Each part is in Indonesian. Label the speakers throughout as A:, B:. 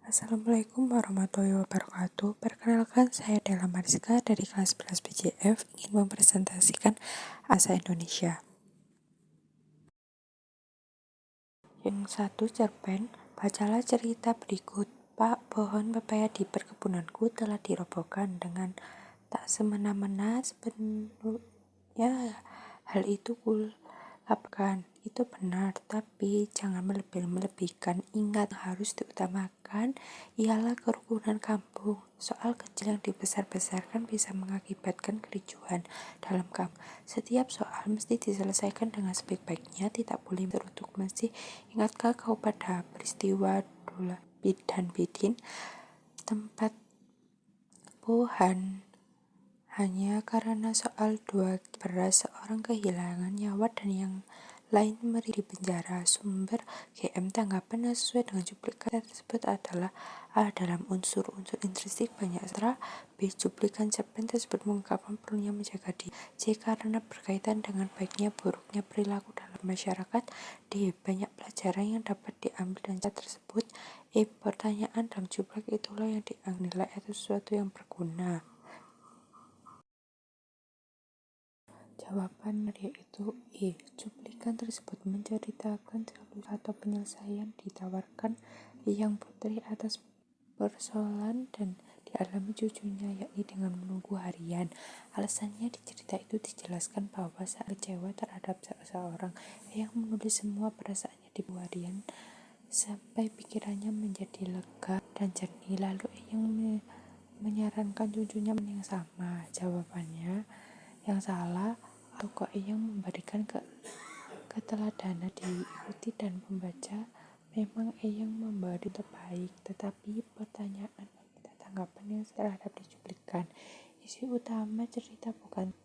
A: Assalamualaikum warahmatullahi wabarakatuh. Perkenalkan, saya Della Mariska dari kelas 11 BJF ingin mempresentasikan bahasa Indonesia. Yang satu, cerpen. Bacalah cerita berikut. Pak, pohon pepaya di perkebunanku telah dirobohkan dengan tak semena-mena. Sebenarnya hal itu kulakukan. Itu benar, tapi jangan melebih-melebihkan. Ingat, harus diutamakan ialah kerukunan kampung. Soal kecil yang dibesar-besarkan bisa mengakibatkan kericuhan dalam kampung. Setiap soal mesti diselesaikan dengan sebaik-baiknya, tidak boleh tertutup mesti. Ingatkah kau pada peristiwa Dula dan Bidin? Tempat Wuhan hanya karena soal 2 beras, seorang kehilangan nyawa dan yang lain di penjara. Sumber GM. Tanggapan yang sesuai dengan cuplikan tersebut adalah A. Dalam unsur-unsur intrinsik banyak setra. B. Cuplikan cerpen tersebut mengungkapkan perlunya menjaga diri. C. Karena berkaitan dengan baiknya buruknya perilaku dalam masyarakat. D. Banyak pelajaran yang dapat diambil dan cerita tersebut. E. Pertanyaan dalam cuplikan itulah yang dinilai atau sesuatu yang berguna. Jawaban yaitu E. Cuplikan tersebut menceritakan solusi atau penyelesaian ditawarkan yang putri atas persoalan dan dialami cucunya, yakni dengan menunggu harian. Alasannya di cerita itu dijelaskan bahwa saat kecewa terhadap seseorang, yang menulis semua perasaannya di buku harian sampai pikirannya menjadi lega dan jernih. Lalu yang menyarankan cucunya yang sama. Jawabannya yang salah. Tokoh yang memberikan keteladanan diikuti dan membaca memang yang memberi terbaik, tetapi pertanyaan meminta tanggapan yang terhadap dicuplikan. Isi utama cerita bukan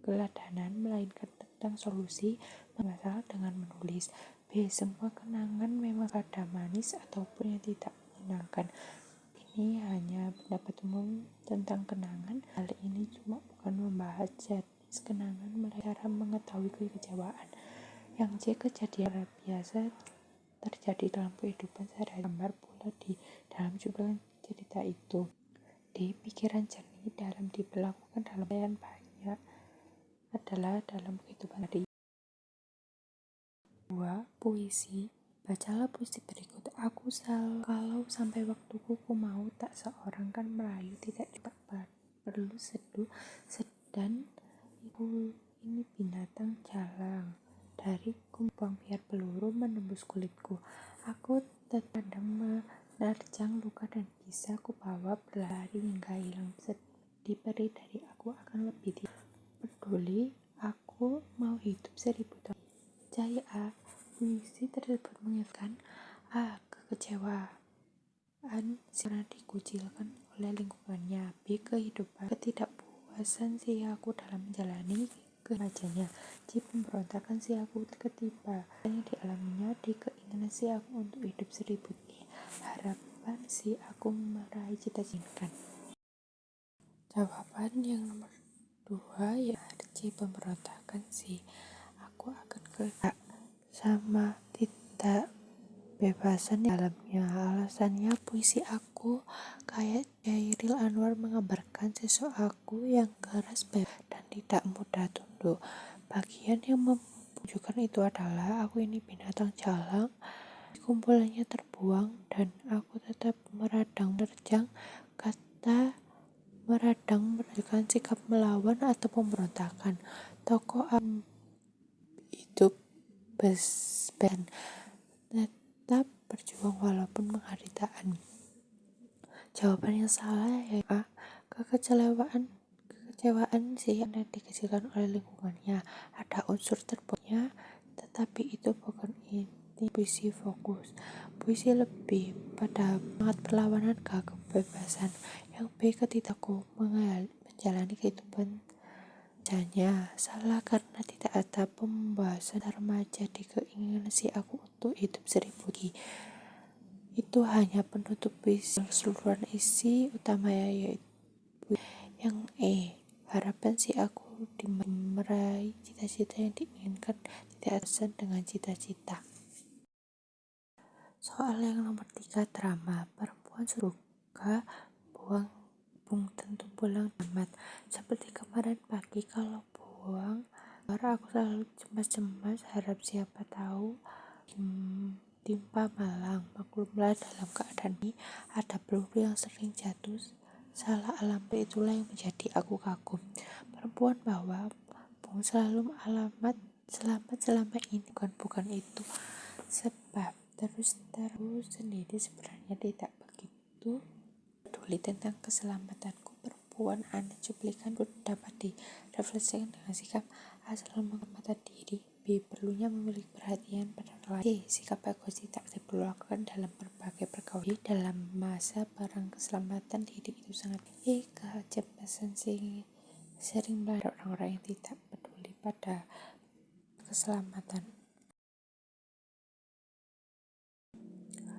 A: keladanan, melainkan tentang solusi masalah dengan menulis. B. Semua kenangan memang ada manis ataupun yang tidak menyenangkan. Ini hanya pendapat umum tentang kenangan. Hal ini cuma bukan membahas jenis kenangan, melainkan cara mengetahui kekecewaan. Yang C. Kejadian biasa terjadi dalam kehidupan sehari-hari. Gambar pula di dalam cuplikan cerita itu. D. Pikiran jernih dalam diberlakukan dalam yang banyak adalah dalam kehidupan hari. 2. Puisi. Bacalah puisi berikut. Kalau sampai waktuku ku mau tak seorang kan merayu, tidak juga perlu seduh sedan. Ibu ini binatang jalang dari kumpang biar peluru menembus kulitku. Aku terkadang menerjang luka dan bisa ku bawa berlari hingga hilang. Sedih perih dari aku akan lebih peduli. Aku mau hidup 1000 tahun. Percaya A. Puisi tersebut mengingatkan A. Kekecewaan karena dikucilkan oleh lingkungannya. B. Kehidupan ketidakpuasan si aku dalam menjalani kerajanya. C. Pemberontakan si aku ketiba yang dialaminya. D. Keinginan si aku untuk hidup 1000 tahun. Harapan si aku meraih cita-cita. Jawaban yang nomor 2 ya C. Pemberontakan si aku akan sama tidak bebasan di dalamnya. Alasannya puisi aku kayak Chairil Anwar menggambarkan sosok aku yang keras dan tidak mudah tunduk. Bagian yang menunjukkan itu adalah aku ini binatang jalang, kumpulannya terbuang dan aku tetap meradang menerjang. Kata meradang menunjukkan sikap melawan atau pemberontakan. Tokoh hidup dan tetap berjuang walaupun menghadapi. Jawaban yang salah yaitu A. Kekecewaan sih yang dikecilkan oleh lingkungannya. Ada unsur terbuatnya, tetapi itu bukan inti puisi fokus. Puisi lebih pada semangat perlawanan ke kebebasan. Yang B. Ketidakku menjalani kehidupan janya salah karena tidak ada pembahasan remaja di keinginan si aku untuk hidup 1000 tahun. Itu hanya penutup puisi. Keseluruhan isi utama yaitu yang E. Harapan si aku meraih cita-cita yang diinginkan, tidak terkesan dengan cita-cita. Soal yang nomor 3, drama. Perempuan suka buang tentu pulang selamat. Seperti kemarin pagi kalau buang, aku selalu cemas-cemas harap siapa tahu timpa malang. Maklumlah dalam keadaan ini ada peluru yang sering jatuh salah alamat, itulah yang menjadi aku kagum. Perempuan bahwa Bung selalu selamat selama ini bukan itu. Sebab terus sendiri sebenarnya tidak begitu peduli tentang keselamatanku. Perempuan aneh cuplikanku dapat direfleksikan dengan sikap A. Selalu menghormati diri, B. Perlunya memiliki perhatian pada orang lain, C. Sikap egois tak diperlukan dalam berbagai pergaulan. Dalam masa perang keselamatan diri itu sangat kecemasan sering melanda orang-orang yang tidak peduli pada keselamatan.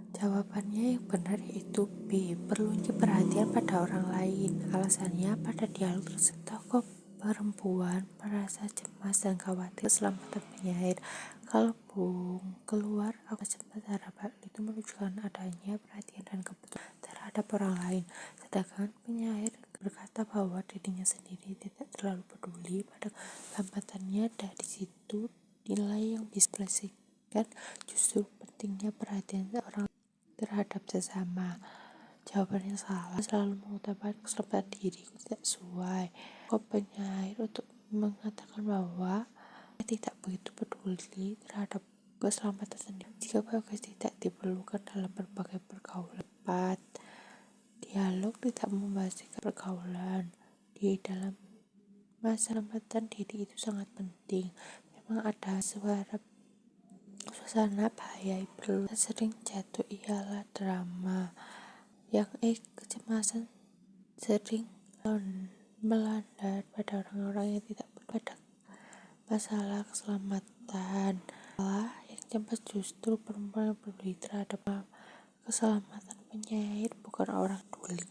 A: Jawabannya yang benar yaitu B. Perlunya perhatian pada orang lain. Alasannya pada dialog tersebut tokoh perempuan merasa cemas dan khawatir keselamatan penyair. Kalau Bung keluar, aku cemas harap hal itu menunjukkan adanya perhatian dan kepedulian terhadap orang lain. Sedangkan penyair berkata bahwa dirinya sendiri tidak terlalu peduli pada keselamatannya. Dari situ nilai yang displesikan justru pentingnya perhatian orang terhadap sesama. Jawaban yang salah selalu mengutamakan keselamatan diri tidak sesuai. Penyair untuk mengatakan bahwa tidak begitu peduli terhadap keselamatan sendiri jika bagus tidak diperlukan dalam berbagai pergaulan. Dialog tidak membahas pergaulan di dalam masa keselamatan diri itu sangat penting. Memang ada suasana bahaya perlu sering jatuh ialah drama yang kecemasan sering melanda pada orang-orang yang tidak pada masalah keselamatan. Yang cemas justru perempuan yang peduli terhadap keselamatan penyair, bukan orang peduli.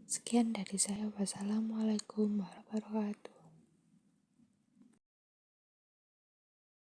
A: Sekian dari saya. Wassalamualaikum warahmatullahi wabarakatuh.